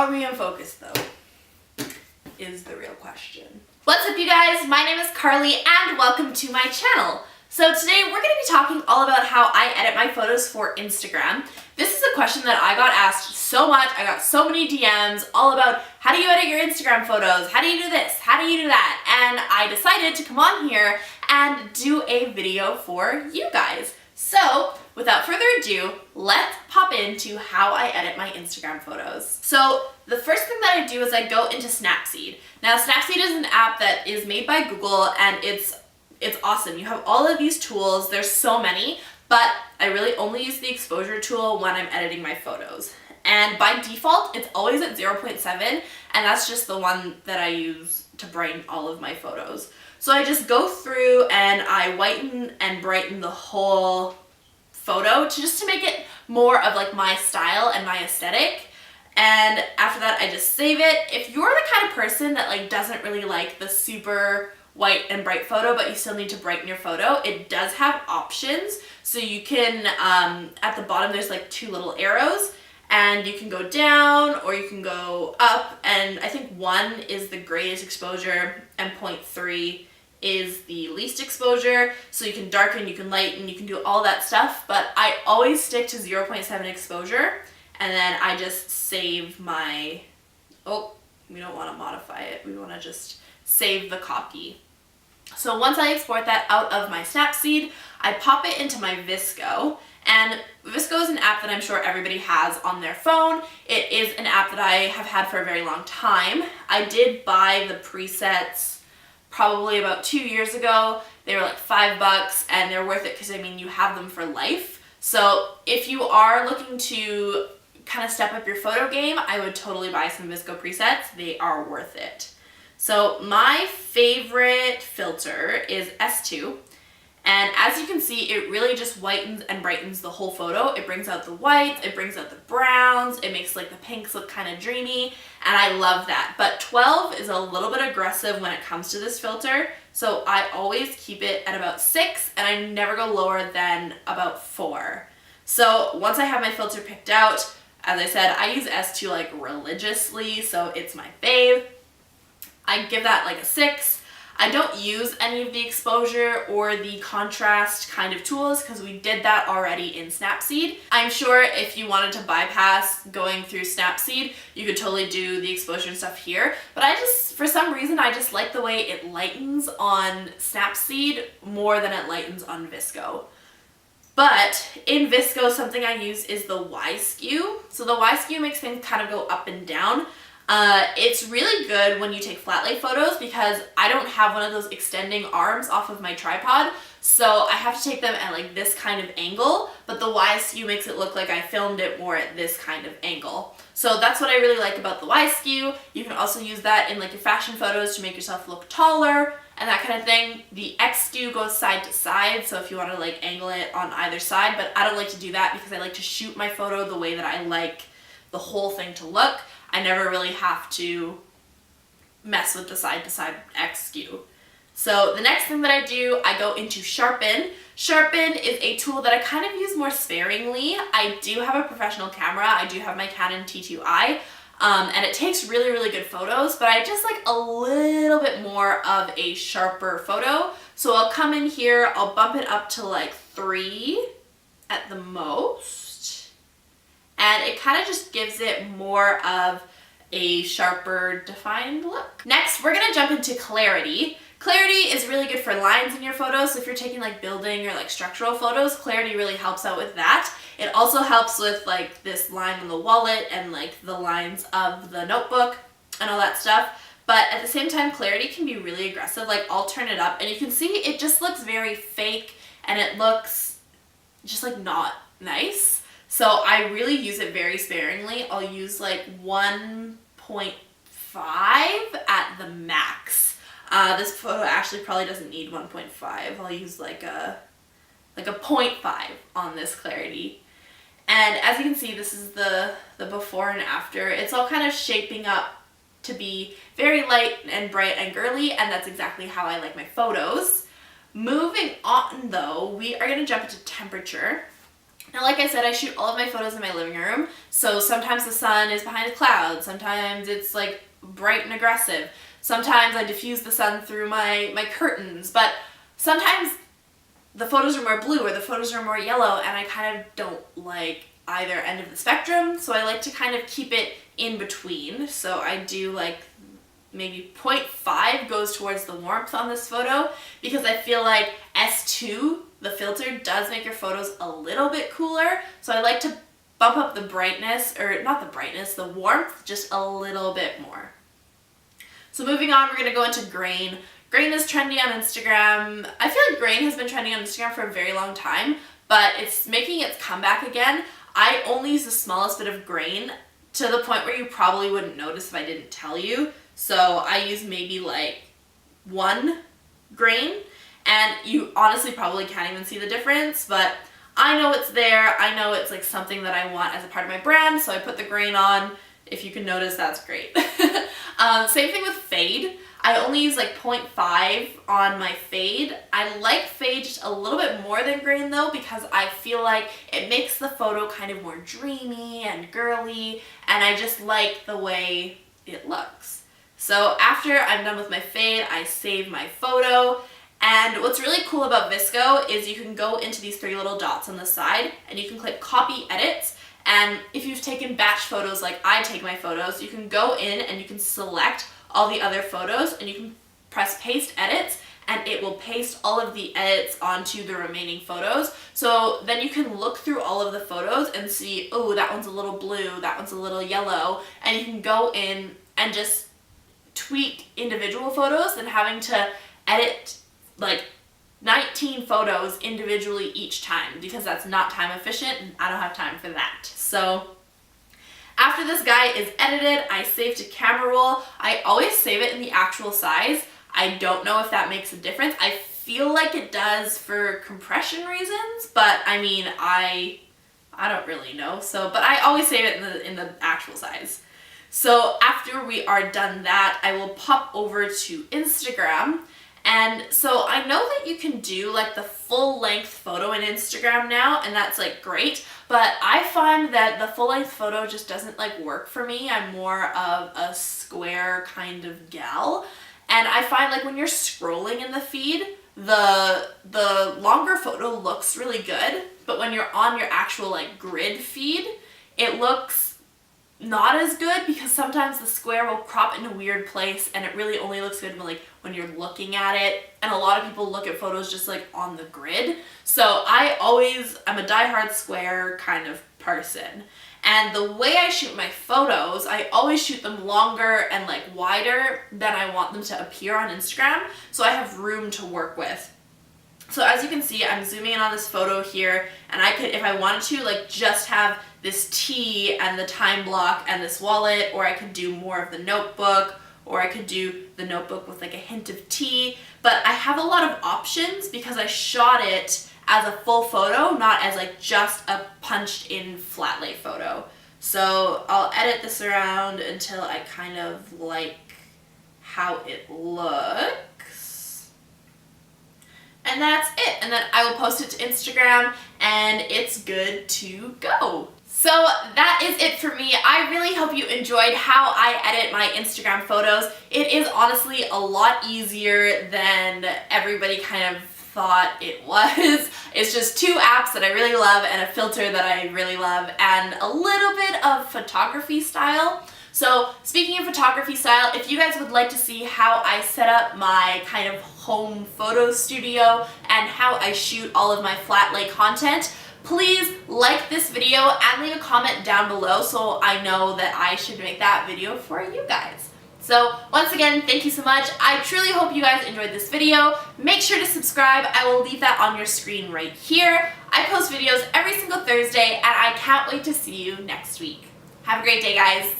Are we in focus though? Is the real question. What's up you guys? My name is Carly and welcome to my channel. So today we're going to be talking all about how I edit my photos for Instagram. This is a question that I got asked so much. I got so many DMs all about how do you edit your Instagram photos? How do you do this? How do you do that? And I decided to come on here and do a video for you guys. So without further ado, let's pop into how I edit my Instagram photos. So the first thing that I do is I go into Snapseed. Now Snapseed is an app that is made by Google and it's awesome. You have all of these tools, there's so many, but I really only use the exposure tool when I'm editing my photos. And by default, it's always at 0.7, and that's just the one that I use to brighten all of my photos. So I just go through and I whiten and brighten the whole photo to make it more of like my style and my aesthetic. And after that, I just save it. If you're the kind of person that like doesn't really like the super white and bright photo, but you still need to brighten your photo, it does have options. So you can, at the bottom, there's like two little arrows, and you can go down or you can go up, and I think 1 is the greatest exposure and 0.3 is the least exposure. So you can darken, you can lighten, you can do all that stuff, but I always stick to 0.7 exposure, and then I just save my, we don't want to modify it, we want to just save the copy. So once I export that out of my Snapseed, I pop it into my VSCO, and VSCO is an app that I'm sure everybody has on their phone. It is an app that I have had for a very long time. I did buy the presets probably about 2 years ago. They were like $5 and they're worth it because I mean you have them for life. So if you are looking to kind of step up your photo game, I would totally buy some VSCO presets. They are worth it. So my favorite filter is S2, and as you can see, it really just whitens and brightens the whole photo. It brings out the whites, it brings out the browns, it makes like the pinks look kind of dreamy, and I love that. But 12 is a little bit aggressive when it comes to this filter, so I always keep it at about 6, and I never go lower than about 4. So once I have my filter picked out, as I said, I use S2 like religiously, so it's my fave. I give that like a 6. I don't use any of the exposure or the contrast kind of tools because we did that already in Snapseed. I'm sure if you wanted to bypass going through Snapseed, you could totally do the exposure and stuff here. But for some reason, I just like the way it lightens on Snapseed more than it lightens on VSCO. But in VSCO, something I use is the Y skew. So the Y skew makes things kind of go up and down. It's really good when you take flat lay photos because I don't have one of those extending arms off of my tripod, so I have to take them at like this kind of angle, but the Y skew makes it look like I filmed it more at this kind of angle. So that's what I really like about the Y skew. You can also use that in like your fashion photos to make yourself look taller and that kind of thing. The X skew goes side to side, so if you want to like angle it on either side, but I don't like to do that because I like to shoot my photo the way that I like the whole thing to look. I never really have to mess with the side-to-side X skew. So the next thing that I do, I go into Sharpen. Sharpen is a tool that I kind of use more sparingly. I do have a professional camera. I do have my Canon T2i, and it takes really, really good photos, but I just like a little bit more of a sharper photo. So I'll come in here, I'll bump it up to like 3 at the most. And it kind of just gives it more of a sharper, defined look. Next, we're gonna jump into Clarity. Clarity is really good for lines in your photos. So if you're taking like building or like structural photos, Clarity really helps out with that. It also helps with like this line on the wallet and like the lines of the notebook and all that stuff. But at the same time, Clarity can be really aggressive. Like I'll turn it up and you can see it just looks very fake and it looks just like not nice. So I really use it very sparingly. I'll use like 1.5 at the max. This photo actually probably doesn't need 1.5. I'll use like a 0.5 on this Clarity. And as you can see, this is the before and after. It's all kind of shaping up to be very light and bright and girly, and that's exactly how I like my photos. Moving on though, we are going to jump into temperature. Now, like I said, I shoot all of my photos in my living room, so sometimes the sun is behind a cloud, sometimes it's like bright and aggressive, sometimes I diffuse the sun through my curtains, but sometimes the photos are more blue or the photos are more yellow, and I kind of don't like either end of the spectrum, so I like to kind of keep it in between. So I do like maybe 0.5 goes towards the warmth on this photo, because I feel like S2, the filter, does make your photos a little bit cooler, so I like to bump up the brightness, or not the brightness, the warmth just a little bit more. So moving on, we're going to go into grain. Grain is trendy on Instagram. I feel like grain has been trending on Instagram for a very long time, but it's making its comeback again. I only use the smallest bit of grain, to the point where you probably wouldn't notice if I didn't tell you. So I use maybe like 1 grain, and you honestly probably can't even see the difference, but I know it's there. I know it's like something that I want as a part of my brand, so I put the grain on. If you can notice, that's great. Same thing with fade. I only use like 0.5 on my fade. I like fade just a little bit more than grain though, because I feel like it makes the photo kind of more dreamy and girly, and I just like the way it looks. So after I'm done with my fade, I save my photo. And what's really cool about VSCO is you can go into these 3 little dots on the side and you can click copy edits. And if you've taken batch photos like I take my photos, you can go in and you can select all the other photos and you can press paste edits, and it will paste all of the edits onto the remaining photos. So then you can look through all of the photos and see, oh, that one's a little blue, that one's a little yellow, and you can go in and just tweak individual photos than having to edit like 19 photos individually each time, because that's not time efficient and I don't have time for that. So after this guy is edited, I save to camera roll. I always save it in the actual size. I don't know if that makes a difference. I feel like it does for compression reasons, but I mean, I don't really know. So, but I always save it in the actual size. So after we are done that, I will pop over to Instagram. And so I know that you can do like the full length photo in Instagram now, and that's like great, but I find that the full length photo just doesn't like work for me. I'm more of a square kind of gal, and I find like when you're scrolling in the feed, the longer photo looks really good, but when you're on your actual like grid feed, it looks not as good, because sometimes the square will crop in a weird place and it really only looks good when you're looking at it, and a lot of people look at photos just like on the grid. So I'm a diehard square kind of person, and the way I shoot my photos, I always shoot them longer and like wider than I want them to appear on Instagram, so I have room to work with. So as you can see, I'm zooming in on this photo here, and I could, if I wanted to, like just have this tea and the time block and this wallet, or I could do more of the notebook, or I could do the notebook with like a hint of tea. But I have a lot of options because I shot it as a full photo, not as like just a punched in flat lay photo. So I'll edit this around until I kind of like how it looks. And that's it. And then I will post it to Instagram and it's good to go. So that is it for me. I really hope you enjoyed how I edit my Instagram photos. It is honestly a lot easier than everybody kind of thought it was. It's just 2 apps that I really love and a filter that I really love and a little bit of photography style. So speaking of photography style, if you guys would like to see how I set up my kind of home photo studio and how I shoot all of my flat lay content, please like this video and leave a comment down below so I know that I should make that video for you guys. So once again, thank you so much. I truly hope you guys enjoyed this video. Make sure to subscribe. I will leave that on your screen right here. I post videos every single Thursday and I can't wait to see you next week. Have a great day, guys.